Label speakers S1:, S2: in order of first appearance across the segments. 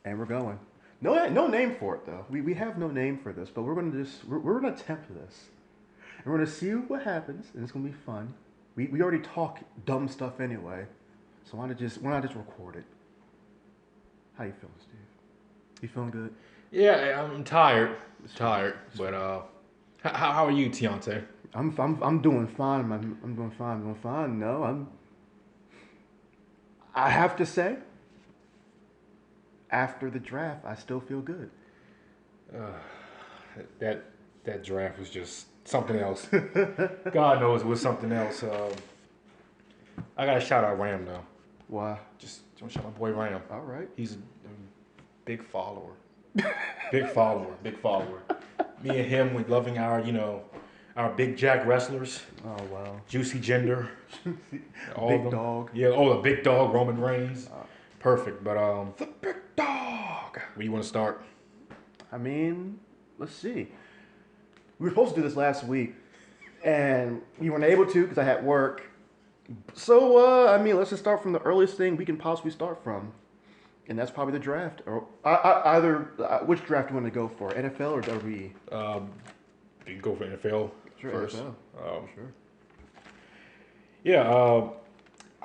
S1: And we're going. No name for it though. We have no name for this, but we're gonna attempt this. And we're gonna see what happens, and it's gonna be fun. We already talk dumb stuff anyway, so why not just record it? How you feeling, Steve? You feeling good?
S2: Yeah, I'm tired.
S1: Sweet.
S2: Tired. But
S1: Sweet.
S2: how are you, Tiante?
S1: I'm doing fine. I'm doing fine. I'm doing fine. No, I have to say, after the draft, I still feel good.
S2: Uh, that that draft was just something else. God knows it was something else. I gotta shout out Ram though.
S1: Why?
S2: Just want to shout my boy Ram.
S1: All right.
S2: He's a big follower. Big follower. Big follower. Me and him, we loving our big Jack wrestlers.
S1: Oh wow.
S2: Juicy Gender. All of
S1: Big
S2: them.
S1: dog.
S2: Yeah. Oh, the big dog Roman Reigns.
S1: Uh,
S2: Perfect. But
S1: the big dog.
S2: where you want to start?
S1: I mean, let's see. We were supposed to do this last week, and we weren't able to because I had work. So, I mean, let's just start from the earliest thing we can possibly start from, and that's probably the draft. Or either which draft do you want to go for, NFL or WWE?
S2: You can go for NFL
S1: Sure,
S2: first.
S1: NFL. Sure.
S2: Yeah.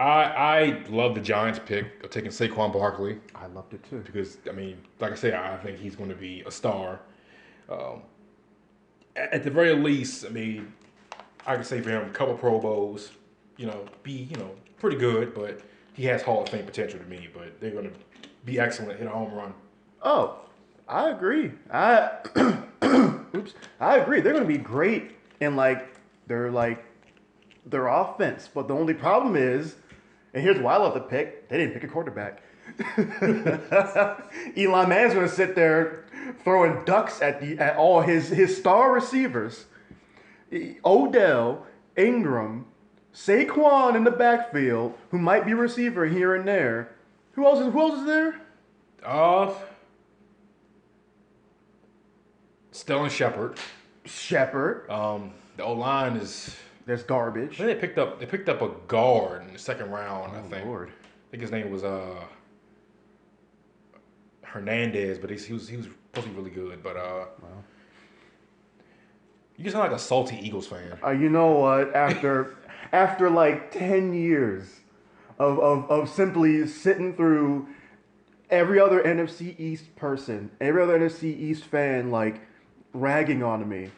S2: I love the Giants pick of taking Saquon Barkley
S1: I loved it too.
S2: because I mean, like I say, I think he's going to be a star. Um, at the very least, I mean, I can say for him, a couple Pro Bowls, be pretty good, but he has Hall of Fame potential to me. But they're going to be excellent, hit a home run.
S1: Oh, I agree. Oops. I agree. They're going to be great in their offense, but the only problem is, and here's why I love the pick: they didn't pick a quarterback. Eli Manning's going to sit there throwing ducks at all his star receivers. Odell, Ingram, Saquon in the backfield, who might be a receiver here and there. Who else is there?
S2: Uh, Stellan Shepard.
S1: Shepard.
S2: The O line is.
S1: There's garbage.
S2: I think they picked up a guard in the second round. I think.
S1: Lord.
S2: I think his name was Hernandez, but he was supposed to be really good. But
S1: Well,
S2: you just sound like a salty Eagles fan.
S1: you know what? After like 10 years of simply sitting through every other NFC East person, every other NFC East fan like ragging on me.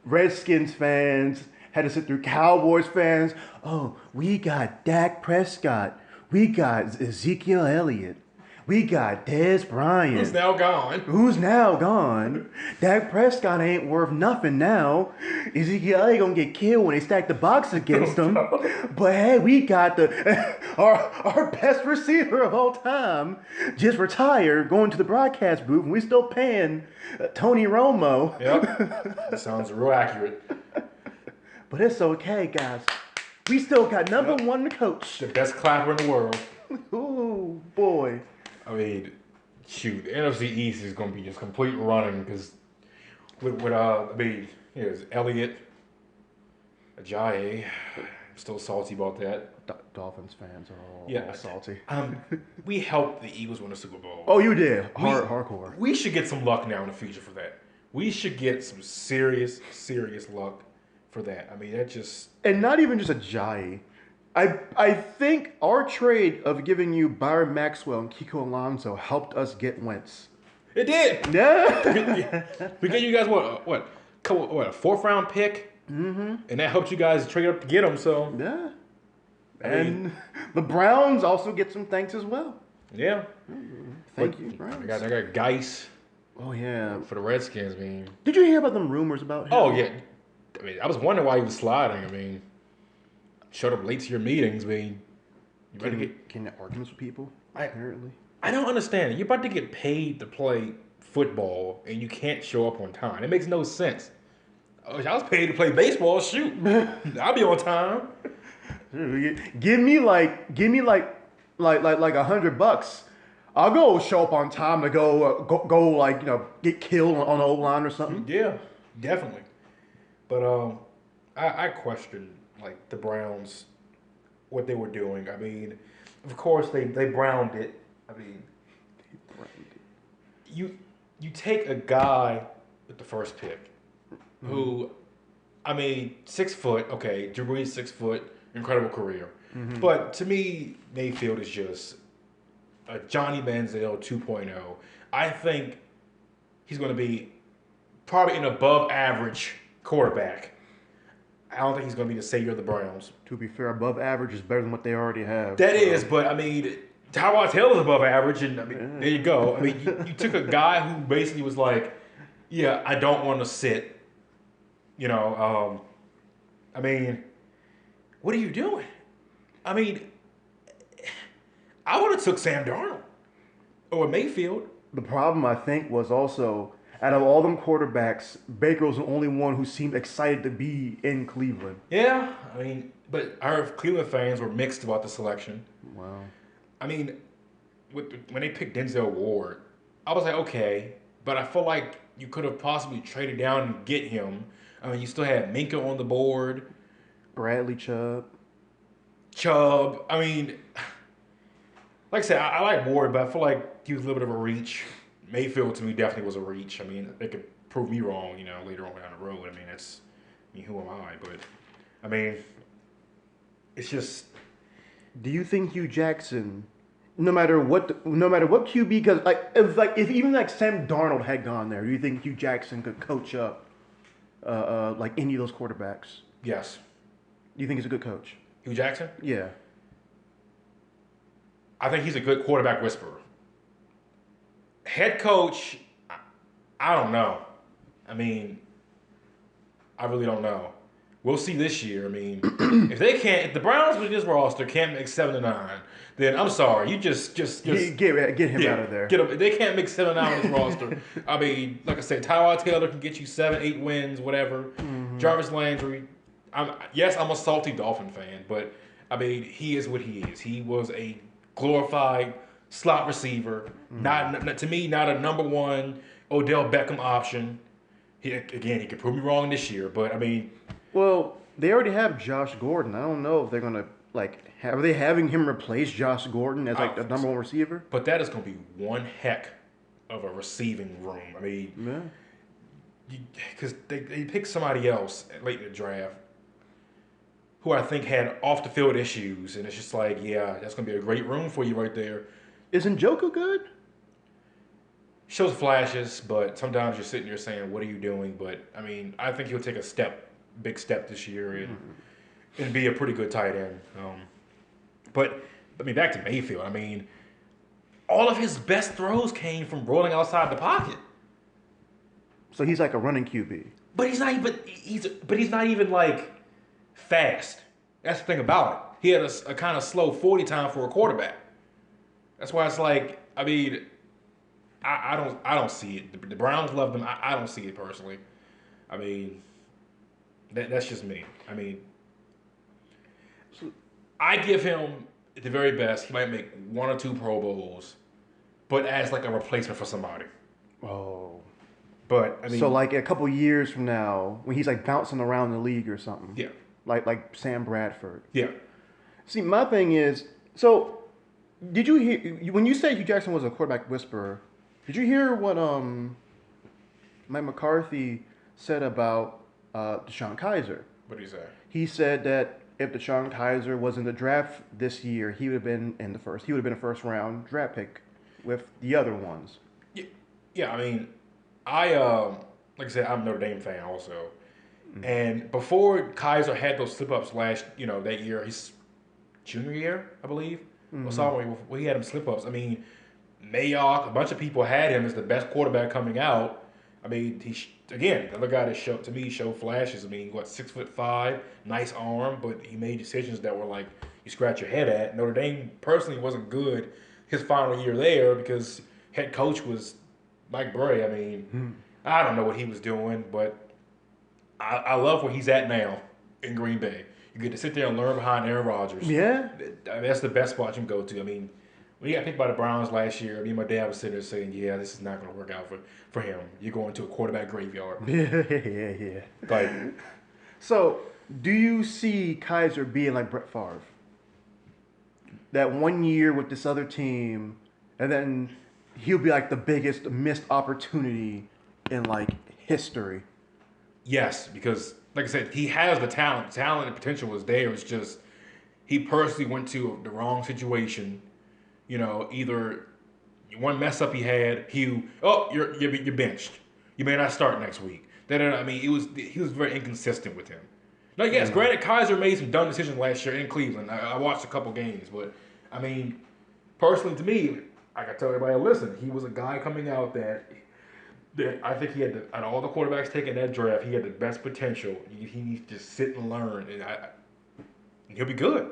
S1: Redskins fans had to sit through Cowboys fans. Oh, we got Dak Prescott. We got Ezekiel Elliott. We got Dez Bryant.
S2: Who's now gone?
S1: Who's now gone? Dak Prescott ain't worth nothing now. Ezekiel Elliott gonna get killed when they stack the box against him. But hey, we got our best receiver of all time just retired, going to the broadcast booth, and we still paying Tony Romo.
S2: Yep, that sounds real accurate.
S1: But it's okay, guys. We still got number one coach.
S2: The best clapper in the world.
S1: Ooh, boy.
S2: I mean, shoot, the NFC East is going to be just complete running because it's Elliott, Ajayi. I'm still salty about that.
S1: Dolphins fans are all salty.
S2: We helped the Eagles win the Super Bowl.
S1: Oh, you did. Hardcore.
S2: We should get some luck now in the future for that. We should get some serious luck for that. I mean, that just...
S1: And not even just Ajayi. I think our trade of giving you Byron Maxwell and Kiko Alonso helped us get Wentz.
S2: It did.
S1: Yeah.
S2: We gave you guys a fourth round pick, and that helped you guys trade up to get him. So
S1: Yeah. And the Browns also get some thanks as well.
S2: yeah,
S1: Thank you, Browns.
S2: I got Geis
S1: Oh yeah.
S2: for the Redskins. I mean,
S1: Did you hear about them rumors about him?
S2: oh yeah. I mean, I was wondering why he was sliding. I mean, showed up late to your meetings. I mean, you better get.
S1: Can arguments with people? Apparently.
S2: I don't understand. You're about to get paid to play football, and you can't show up on time. It makes no sense. Oh, I was paid to play baseball. Shoot, I'll be on time.
S1: Give me like $100. I'll go show up on time to go get killed on the O line or something.
S2: Yeah, definitely. But I question like the Browns, what they were doing. I mean, of course they browned it. I mean, you take a guy with the first pick, who, I mean, 6 foot. Okay, Drew Brees 6 foot, incredible career. But to me, Mayfield is just a Johnny Manziel 2.0. I think he's going to be probably an above average quarterback. I don't think he's going to be the savior of the Browns.
S1: To be fair, above average is better than what they already have.
S2: That is, but I mean, Tyrod Taylor's above average, and I mean, there you go. I mean, you took a guy who basically was like, yeah, I don't want to sit. You know, I mean, what are you doing? I mean, I would have took Sam Darnold or Mayfield.
S1: The problem, I think, was also, out of all them quarterbacks, Baker was the only one who seemed excited to be in Cleveland.
S2: Yeah, I mean, but our Cleveland fans were mixed about the selection.
S1: Wow.
S2: I mean, when they picked Denzel Ward, I was like, okay, but I feel like you could have possibly traded down and get him. I mean, you still had Minka on the board.
S1: Bradley Chubb.
S2: I mean, like I said, I like Ward, but I feel like he was a little bit of a reach. Mayfield, to me, definitely was a reach. I mean, they could prove me wrong, you know, later on down the road. I mean, who am I? But, I mean, it's just...
S1: Do you think Hugh Jackson, no matter what QB, because if even like Sam Darnold had gone there, do you think Hugh Jackson could coach up like any of those quarterbacks?
S2: Yes.
S1: Do you think he's a good coach?
S2: Hugh Jackson?
S1: Yeah.
S2: I think he's a good quarterback whisperer. Head coach, I don't know. I mean, I really don't know. We'll see this year. I mean, if the Browns with this roster can't make 7-9, then I'm sorry. You just
S1: get him out of there.
S2: Get him. If they can't make 7-9 on this roster, I mean, like I said, Tyrod Taylor can get you 7-8 wins, whatever. Jarvis Landry. I'm a salty Dolphin fan, but I mean, he is what he is. He was a glorified slot receiver. Not to me, not a number one Odell Beckham option. He could prove me wrong this year, but I mean.
S1: Well, they already have Josh Gordon. I don't know if they're gonna are they having him replace Josh Gordon as like the number one receiver?
S2: But that is gonna be one heck of a receiving room. I mean, because they picked somebody else late in the draft who I think had off the field issues, and it's just like, yeah, that's gonna be a great room for you right there.
S1: Isn't Njoku good?
S2: Shows flashes, but sometimes you're sitting there saying, "What are you doing?" But I mean, I think he'll take a big step this year, and be a pretty good tight end. But I mean, back to Mayfield. I mean, all of his best throws came from rolling outside the pocket.
S1: So he's like a running QB.
S2: But he's not. He's not even like fast. That's the thing about it. He had a kind of slow 40 time for a quarterback. That's why it's like, I mean, I don't see it. The Browns love him. I don't see it personally. I mean, that's just me. I mean, I give him at the very best. He might make 1 or 2 Pro Bowls, but as like a replacement for somebody.
S1: Oh.
S2: But I mean,
S1: so like a couple years from now, when he's like bouncing around the league or something.
S2: Yeah.
S1: Like Sam Bradford.
S2: Yeah.
S1: See, my thing is, so did you hear when you said Hugh Jackson was a quarterback whisperer? Did you hear what Mike McCarthy said about Deshaun Kaiser?
S2: What did he say?
S1: He said that if Deshaun Kaiser was in the draft this year, he would have been in the first. He would have been a first round draft pick with the other ones.
S2: Yeah. I mean, like I said, I'm a Notre Dame fan also. And before Kaiser had those slip ups that year, his junior year, I believe, or sophomore year, where he had him slip ups. I mean, Mayock, a bunch of people had him as the best quarterback coming out. I mean, the other guy that showed flashes. I mean, 6'5", nice arm, but he made decisions that were like you scratch your head at. Notre Dame personally wasn't good his final year there because head coach was Mike Bray. I mean, I don't know what he was doing, but I love where he's at now in Green Bay. You get to sit there and learn behind Aaron Rodgers.
S1: Yeah.
S2: I mean, that's the best spot you can go to. I mean, when he got picked by the Browns last year, me and my dad was sitting there saying, yeah, this is not going to work out for him. You're going to a quarterback graveyard.
S1: Yeah.
S2: Like,
S1: so, do you see Kaiser being like Brett Favre? That 1 year with this other team, and then he'll be like the biggest missed opportunity in like history.
S2: Yes, because like I said, he has the talent. Talent and potential was there. It's just he personally went to the wrong situation. You know, either one mess up he had, you're benched. You may not start next week. I mean, he was very inconsistent with him. Now, yes, granted, Kaiser made some dumb decisions last year in Cleveland. I watched a couple games, but I mean, personally, to me, I got to tell everybody, listen, he was a guy coming out that I think he had out of all the quarterbacks taken that draft, he had the best potential. He needs to just sit and learn, and he'll be good.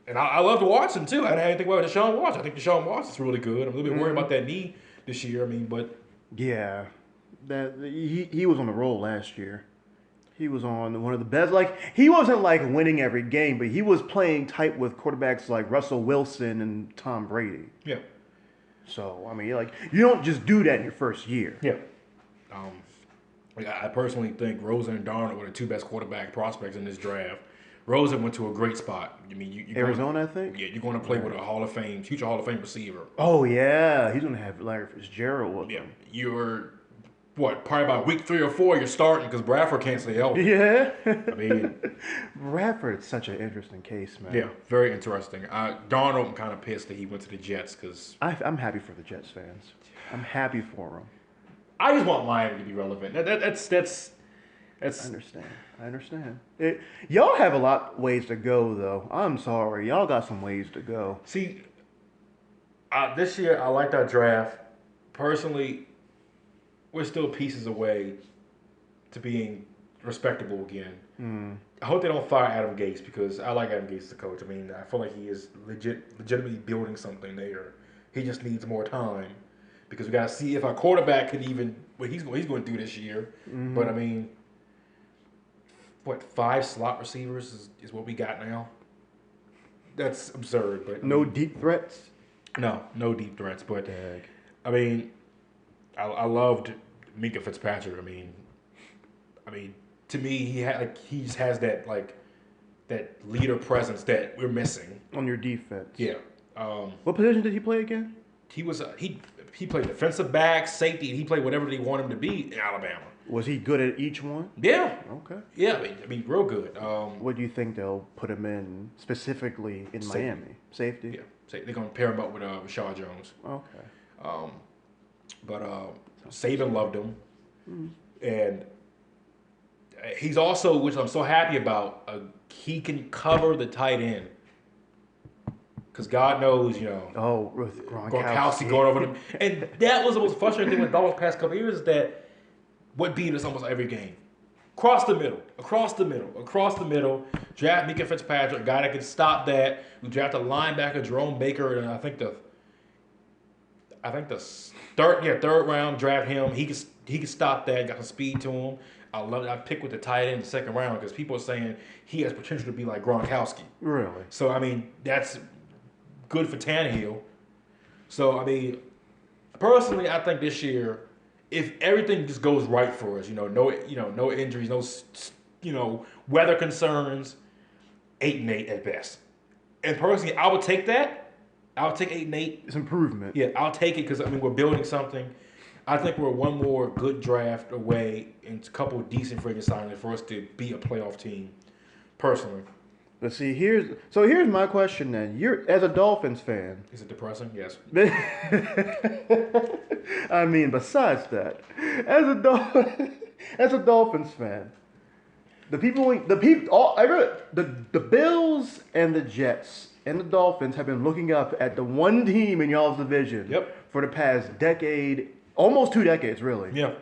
S2: And I love to watch him too. I didn't have anything about Deshaun Watson. I think Deshaun Watson's really good. I'm a little bit worried about that knee this year. I mean, but
S1: Yeah, that he was on the roll last year. He was on one of the best. Like he wasn't like winning every game, but he was playing tight with quarterbacks like Russell Wilson and Tom Brady.
S2: yeah,
S1: So I mean, like you don't just do that in your first year.
S2: yeah. Like, I personally think Rosen and Darnold were the two best quarterback prospects in this draft. Rosen went to a great spot. I mean,
S1: Arizona, I think.
S2: Yeah, you're going to play with a future Hall of Fame receiver.
S1: Oh yeah, he's gonna have Larry Fitzgerald with
S2: Yeah,
S1: him.
S2: you're probably about week 3 or 4 you're starting because Bradford can't stay healthy.
S1: Yeah.
S2: I mean,
S1: Bradford's such an interesting case, man.
S2: yeah, very interesting. Darnold, I'm kind of pissed that he went to the Jets because
S1: I'm happy for the Jets fans. I'm happy for them.
S2: I just want Miami to be relevant. That's.
S1: I understand. Y'all have a lot ways to go, though. I'm sorry. Y'all got some ways to go.
S2: See, this year I like that draft. Personally, we're still pieces away to being respectable again. I hope they don't fire Adam Gase because I like Adam Gase as a coach. I mean, I feel like he is legitimately building something there. He just needs more time because we got to see if our quarterback can even what he's going to do this year. But I mean, 5 slot receivers is what we got now? That's absurd. But
S1: No deep threats?
S2: No deep threats. But I mean, I loved Minka Fitzpatrick. I mean, to me, he just has that leader presence that we're missing
S1: On your defense.
S2: Yeah.
S1: What position did he play again?
S2: He was he played defensive back, safety, and he played whatever they want him to be in Alabama.
S1: Was he good at each one?
S2: Yeah.
S1: Okay.
S2: Yeah, I mean, real good.
S1: What do you think they'll put him in specifically in
S2: Safety.
S1: Miami? Safety?
S2: Yeah. They're gonna pair him up with Rashad Jones.
S1: Okay.
S2: But Saban loved him, and he's also, which I'm so happy about, he can cover the tight end. Because God knows,
S1: Oh, with
S2: Gronkowski going over them. And that was the most frustrating thing with Dolphins past couple of years is that what beat us almost every game. Across the middle. Draft Minka Fitzpatrick, a guy that can stop that. We drafted a linebacker, Jerome Baker, and I think the third round, draft him. He can stop that, got some speed to him. I love it. I picked with the tight end in the second round because people are saying he has potential to be like Gronkowski.
S1: Really?
S2: So, I mean, that's good for Tannehill. So, I mean, personally, I think this year, if everything just goes right for us, no injuries, no, weather concerns, 8-8 at best. And personally, I would take that. I would take 8-8.
S1: It's improvement.
S2: Yeah, I'll take it because, I mean, we're building something. I think we're one more good draft away and a couple of decent free agent signings for us to be a playoff team, personally.
S1: But see, here's my question then. You're as a Dolphins fan.
S2: Is it depressing? Yes.
S1: I mean, besides that, as a Dolphins fan, the Bills and the Jets and the Dolphins have been looking up at the one team in y'all's division for the past decade, almost 2 decades, really.
S2: Yeah.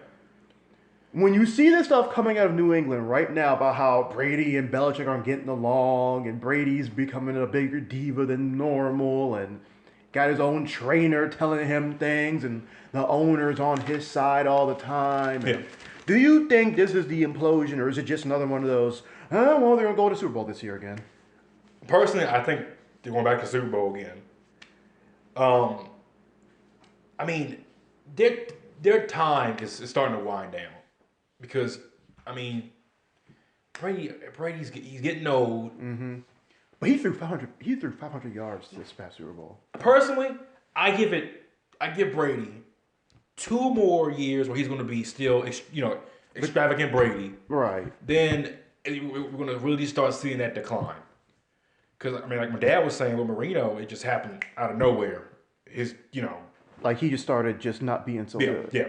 S1: When you see this stuff coming out of New England right now about how Brady and Belichick aren't getting along and Brady's becoming a bigger diva than normal and got his own trainer telling him things and the owner's on his side all the time.
S2: Yeah.
S1: Do you think this is the implosion or is it just another one of those, well, they're going to go to the Super Bowl this year again?
S2: Personally, I think they're going back to the Super Bowl again. I mean, their time is starting to wind down. Because, I mean, Brady's getting old.
S1: Mm-hmm. But he threw 500 yards this past Super Bowl.
S2: Personally, I give it I give Brady 2 more years where he's going to be still, extravagant Brady.
S1: Right.
S2: Then we're going to really start seeing that decline. Because, I mean, like my dad was saying with Marino, it just happened out of nowhere.
S1: Like he just started just not being so good.
S2: Yeah,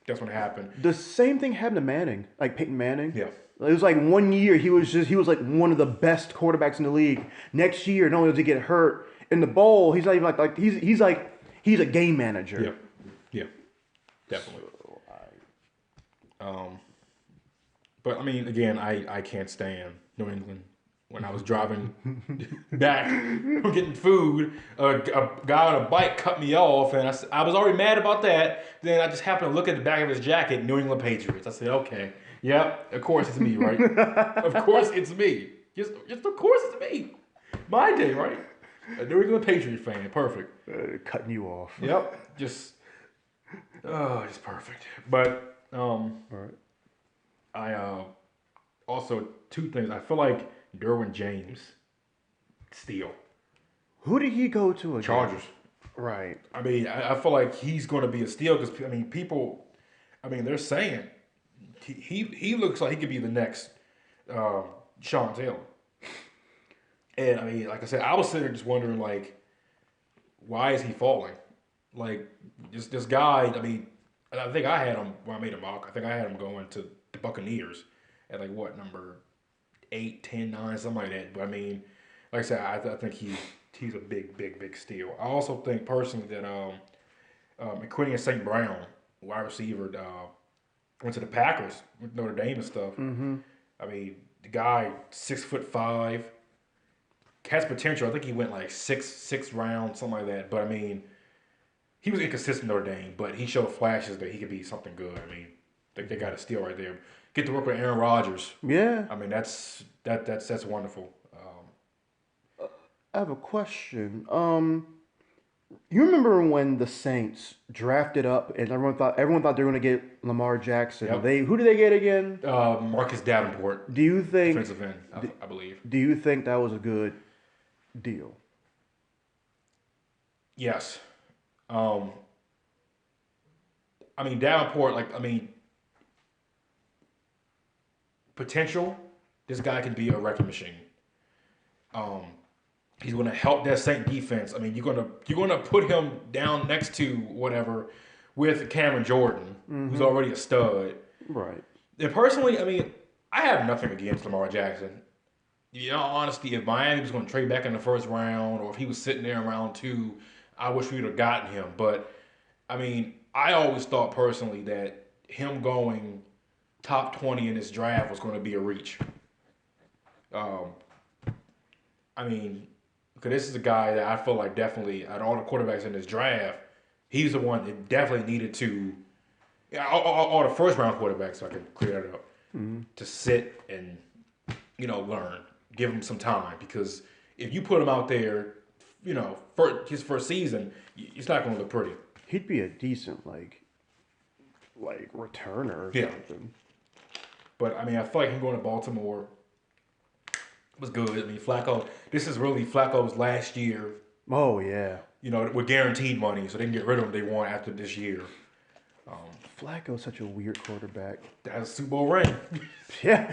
S2: that's what happened.
S1: The same thing happened to Manning, like Peyton Manning.
S2: Yeah.
S1: It was like 1 year he was like one of the best quarterbacks in the league. Next year, not only does he get hurt in the bowl, he's not even like he's a game manager.
S2: Yeah, definitely. But I mean, again, I can't stand New England. When I was driving back from getting food, a guy on a bike cut me off, and I was already mad about that. Then I just happened to look at the back of his jacket, New England Patriots. I said, okay, yep, of course it's me, right? Of course it's me. Just of course it's me. My day, right? A New England Patriots fan, perfect.
S1: Cutting you off.
S2: Yep, just perfect. But
S1: all right.
S2: I also 2 things. I feel like Derwin James, steal.
S1: Who did he go to again?
S2: Chargers.
S1: Right.
S2: I mean, I feel like he's going to be a steal because, I mean, they're saying he looks like he could be the next Sean Taylor. And, I mean, like I said, I was sitting there just wondering, like, why is he falling? Like, this guy, I mean, I think I had him, when I made a mock, I think I had him going to the Buccaneers at, like, what, number 8, 10, 9, something like that. But I mean, like I said, I think he's a big steal. I also think personally that McQueen St. Brown, wide receiver, went to the Packers with Notre Dame and stuff.
S1: Mm-hmm.
S2: I mean, the guy 6'5", has potential. I think he went like six rounds, something like that. But I mean, he was inconsistent Notre Dame, but he showed flashes that he could be something good. I mean, they got a steal right there. Get to work with Aaron Rodgers.
S1: Yeah.
S2: I mean, that's wonderful.
S1: I have a question. You remember when the Saints drafted up and everyone thought they were going to get Lamar Jackson?
S2: Yep.
S1: Who did they get again?
S2: Marcus Davenport.
S1: Do you think
S2: defensive end? I believe.
S1: Do you think that was a good deal?
S2: Yes. I mean, Davenport. Potential. This guy can be a wrecking machine. He's going to help that Saint defense. I mean, you're gonna put him down next to whatever with Cameron Jordan, who's already a stud.
S1: Right.
S2: And personally, I mean, I have nothing against Lamar Jackson. In all honesty, if Miami was going to trade back in the first round, or if he was sitting there in round 2, I wish we would have gotten him. But I mean, I always thought personally that him going top 20 in this draft was going to be a reach. I mean, because this is a guy that I feel like definitely, out of all the quarterbacks in this draft, he's the one that definitely needed to, all the first round quarterbacks, so I can clear that up, to sit and, learn, give him some time. Because if you put him out there, for his first season, it's not going to look pretty.
S1: He'd be a decent, like returner or something.
S2: But, I mean, I feel like him going to Baltimore was good. I mean, Flacco, this is really Flacco's last year.
S1: Oh, yeah.
S2: With guaranteed money, so they can get rid of him if they want after this year.
S1: Flacco's such a weird quarterback.
S2: That's a Super Bowl ring.
S1: Yeah.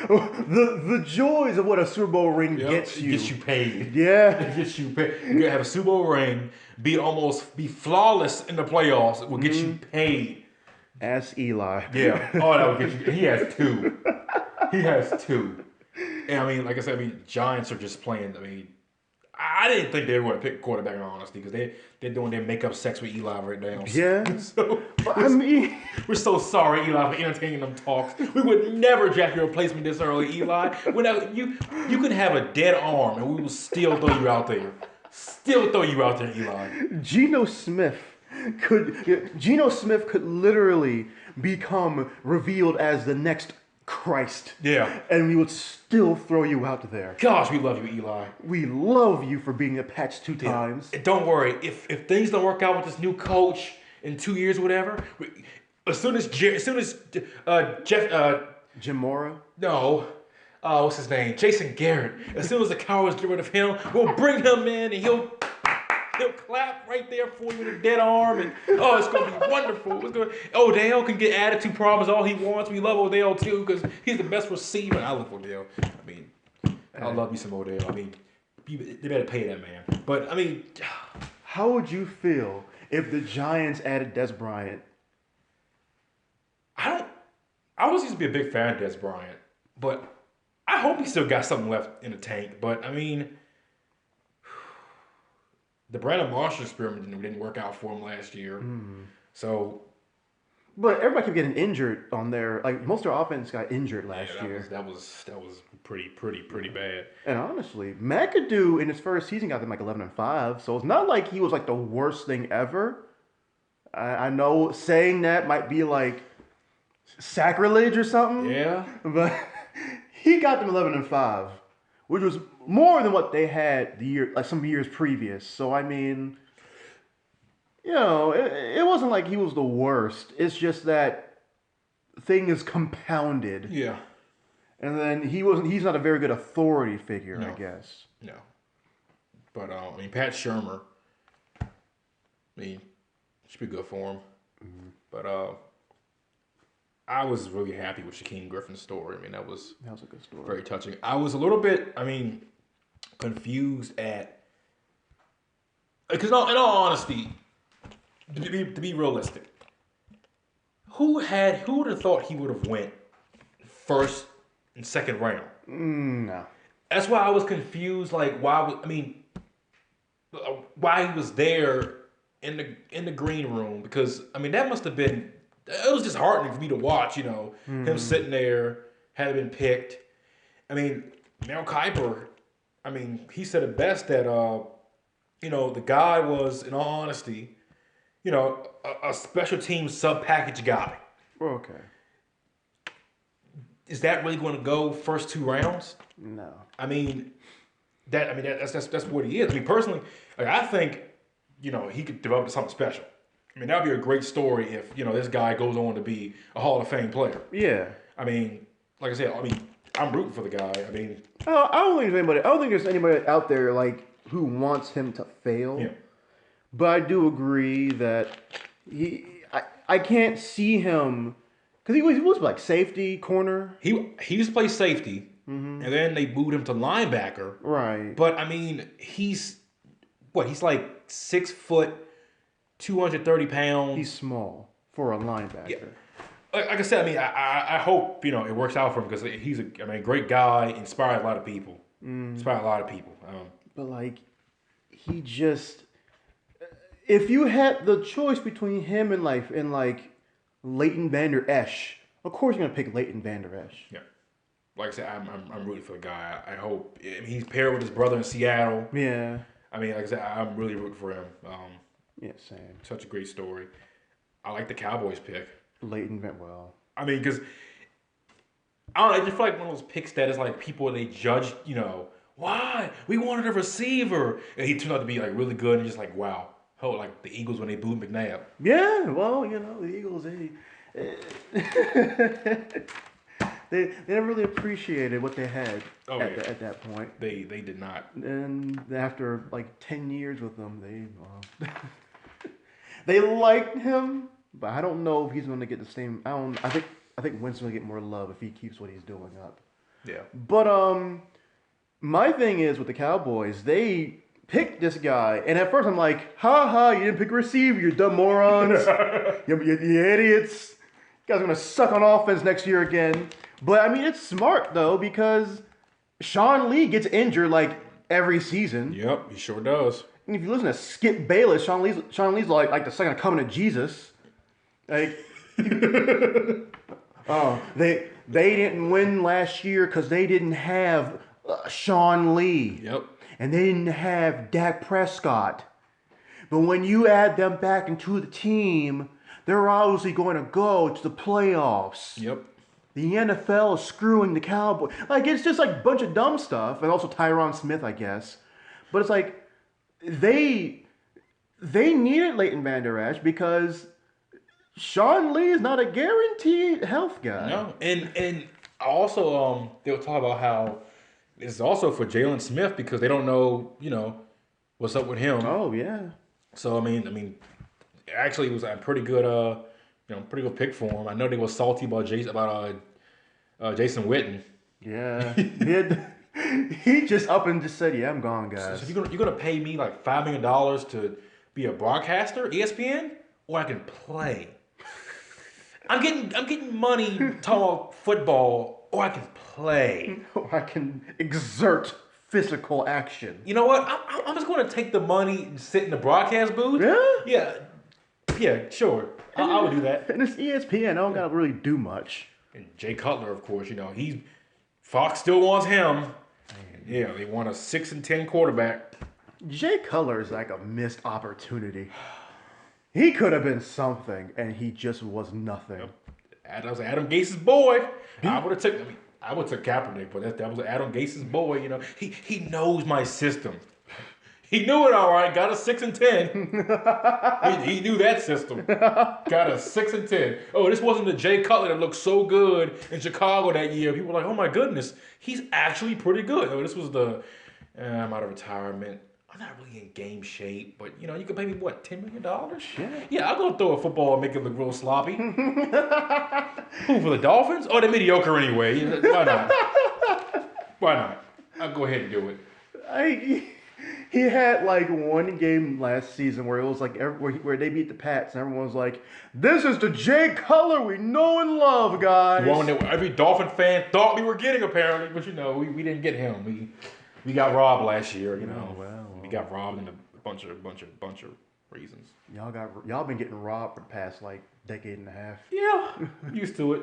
S1: The joys of what a Super Bowl ring gets you.
S2: It gets you paid.
S1: Yeah.
S2: It gets you paid. You're going to have a Super Bowl ring, be flawless in the playoffs, will get you paid.
S1: Ask Eli.
S2: Yeah. Oh, that will get you. He has 2. He has 2. And I mean, like I said, Giants are just playing. I mean, I didn't think they were going to pick a quarterback in honesty because they're doing their makeup sex with Eli right now.
S1: Yeah.
S2: So
S1: We're
S2: so sorry, Eli, for entertaining them talks. We would never draft your replacement this early, Eli. You can have a dead arm and we will still throw you out there. Still throw you out there, Eli.
S1: Geno Smith could literally become revealed as the next Christ.
S2: Yeah.
S1: And we would still throw you out there.
S2: Gosh, we love you, Eli.
S1: We love you for being a Pats 2 times.
S2: And don't worry, if things don't work out with this new coach in 2 years or whatever, as soon as
S1: Jim Mora?
S2: No. What's his name? Jason Garrett. As soon as the Cowboys get rid of him, we'll bring him in and He'll clap right there for you with a dead arm, and oh, it's gonna be wonderful. Odell can get attitude problems all he wants. We love Odell too because he's the best receiver. I love Odell. I mean, I love me some Odell. I mean, they better pay that man. But I mean,
S1: how would you feel if the Giants added Des Bryant?
S2: I was used to be a big fan of Des Bryant, but I hope he still got something left in the tank. But I mean, the Brandon Marshall experiment didn't work out for him last year. So,
S1: but everybody kept getting injured on their most of their offense got injured last year.
S2: That was pretty bad.
S1: And honestly, McAdoo in his first season got them 11-5. So it's not like he was the worst thing ever. I know saying that might be sacrilege or something.
S2: Yeah,
S1: but he got them 11-5, which was more than what they had some years previous. So I mean, it wasn't like he was the worst. It's just that thing is compounded.
S2: Yeah.
S1: And then he's not a very good authority figure,
S2: No.
S1: I guess.
S2: No. But I mean, Pat Shurmur, should be good for him.
S1: Mm-hmm.
S2: But I was really happy with Shaquem Griffin's story. I mean, that was
S1: a good story.
S2: Very touching. I was a little bit, confused at, because in all honesty, to be realistic, who would have thought he would have went first and second round?
S1: No.
S2: That's why I was confused. Why he was there in the green room, because that must have been, it was disheartening for me to watch. Him sitting there, had been picked. Mel Kiper, he said it best that the guy was, in all honesty, a special team sub package guy.
S1: Okay.
S2: Is that really going to go first 2 rounds?
S1: No.
S2: That's what he is. Personally, I think, he could develop into something special. That would be a great story if, this guy goes on to be a Hall of Fame player.
S1: Yeah.
S2: Like I said, I'm rooting for the guy.
S1: I don't think there's anybody out there who wants him to fail.
S2: Yeah.
S1: But I do agree that I can't see him, because he was safety, corner.
S2: He used to play safety, and then they moved him to linebacker.
S1: Right.
S2: But he's 6 foot, 230 pounds.
S1: He's small for a linebacker.
S2: Yeah. Like I said, I hope it works out for him, because he's a great guy, inspired a lot of people.
S1: But he just, if you had the choice between him and Leighton Vander Esch, of course you're gonna pick Leighton Vander Esch.
S2: Yeah. Like I said, I'm rooting for the guy. I hope he's paired with his brother in Seattle.
S1: Yeah.
S2: Like I said, I'm really rooting for him.
S1: Yeah, same.
S2: Such a great story. I like the Cowboys pick.
S1: Leighton went well.
S2: Because I don't know, I just feel like one of those picks that is people, they judge, why? We wanted a receiver. And he turned out to be really good, and just wow. Oh, the Eagles when they booed McNabb.
S1: Yeah, well, the Eagles, they never really appreciated what they had at that point.
S2: They did not.
S1: And after 10 years with them, they liked him, but I don't know if he's going to get the same. I think Winston will get more love if he keeps what he's doing up.
S2: Yeah.
S1: But my thing is with the Cowboys, they picked this guy, and at first I'm like, ha ha, you didn't pick a receiver, you dumb morons, you idiots. You guys are gonna suck on offense next year again. But it's smart though, because Sean Lee gets injured every season.
S2: Yep, he sure does.
S1: And if you listen to Skip Bayless, Sean Lee's like the second coming of Jesus. Oh, they didn't win last year because they didn't have Sean Lee.
S2: Yep.
S1: And they didn't have Dak Prescott. But when you add them back into the team, they're obviously going to go to the playoffs.
S2: Yep.
S1: The NFL is screwing the Cowboys. It's just a bunch of dumb stuff. And also Tyron Smith, I guess. But it's they needed Leighton Vander Esch because Sean Lee is not a guaranteed health guy.
S2: No. And also, they'll talk about how it's also for Jalen Smith, because they don't know, what's up with him.
S1: Oh yeah.
S2: So I mean, actually, it was a pretty good, pretty good pick for him. I know they were salty about Jason Witten.
S1: Yeah. He just up and just said, "Yeah, I'm gone, guys."
S2: So you're gonna pay me like $5 million to be a broadcaster, ESPN, or I can play. I'm getting money talking about football, or I can play.
S1: I can exert physical action.
S2: You know what? I'm just gonna take the money and sit in the broadcast booth.
S1: Yeah?
S2: Yeah, sure. I would do that.
S1: And it's ESPN. I don't gotta really do much.
S2: And Jay Cutler, of course, Fox still wants him. Yeah, they want a 6-10 quarterback.
S1: Jay Cutler is like a missed opportunity. He could have been something, and he just was nothing.
S2: That was Adam Gase's boy. I would have took Kaepernick, but that was Adam Gase's boy. He knows my system. He knew it all right. Got a 6-10. he knew that system. Got a 6-10. Oh, this wasn't the Jay Cutler that looked so good in Chicago that year. People were like, "Oh my goodness, he's actually pretty good." Oh, this was I'm out of retirement. I'm not really in game shape, but you can pay me what, $10 million? Yeah, I'll go throw a football and make it look real sloppy. Who, for the Dolphins? Oh, they're mediocre anyway. Why not? Why not? I'll go ahead and do it.
S1: He had like one game last season where it was like where they beat the Pats, and everyone was like, "This is the Jay Cutler we know and love, guys."
S2: The one that every Dolphin fan thought we were getting, apparently, but we didn't get him. We got robbed last year. We got robbed in a bunch of reasons.
S1: Y'all been getting robbed for the past like decade and a half.
S2: Yeah, used to it.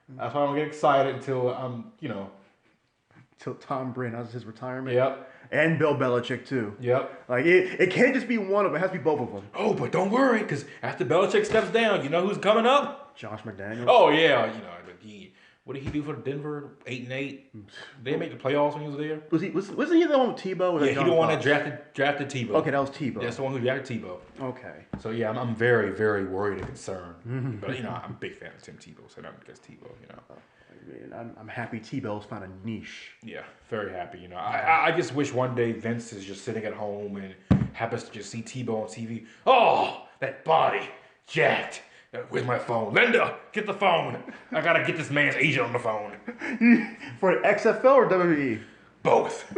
S2: That's why I don't get excited until
S1: Till Tom Brady announces his retirement.
S2: Yep.
S1: And Bill Belichick too.
S2: Yep.
S1: Like it can't just be one of them. It has to be both of them.
S2: Oh, but don't worry, because after Belichick steps down, you know who's coming up?
S1: Josh McDaniels.
S2: Oh yeah, what did he do for Denver? 8-8. They make the playoffs when he was there.
S1: Wasn't he the one with Tebow?
S2: Yeah, he the one that drafted Tebow.
S1: Okay, that was Tebow.
S2: That's the one who drafted Tebow.
S1: Okay.
S2: So yeah, I'm very, very worried and concerned. But I'm a big fan of Tim Tebow, so not because Tebow.
S1: I'm happy Tebow's found a niche.
S2: Yeah, very happy. I just wish one day Vince is just sitting at home and happens to just see Tebow on TV. Oh, that body, jacked. Where's my phone? Linda, get the phone. I gotta get this man's agent on the phone.
S1: For XFL or WWE?
S2: Both.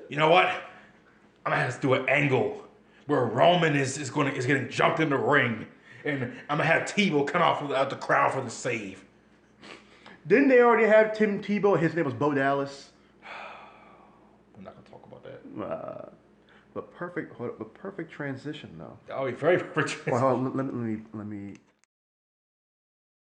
S2: You know what? I'm gonna have to do an angle where Roman is getting jumped in the ring, and I'm gonna have Tebow come out the crowd for the save.
S1: Didn't they already have Tim Tebow? His name was Bo Dallas.
S2: I'm not gonna talk about that.
S1: But perfect transition though.
S2: Oh, very perfect.
S1: Well, let me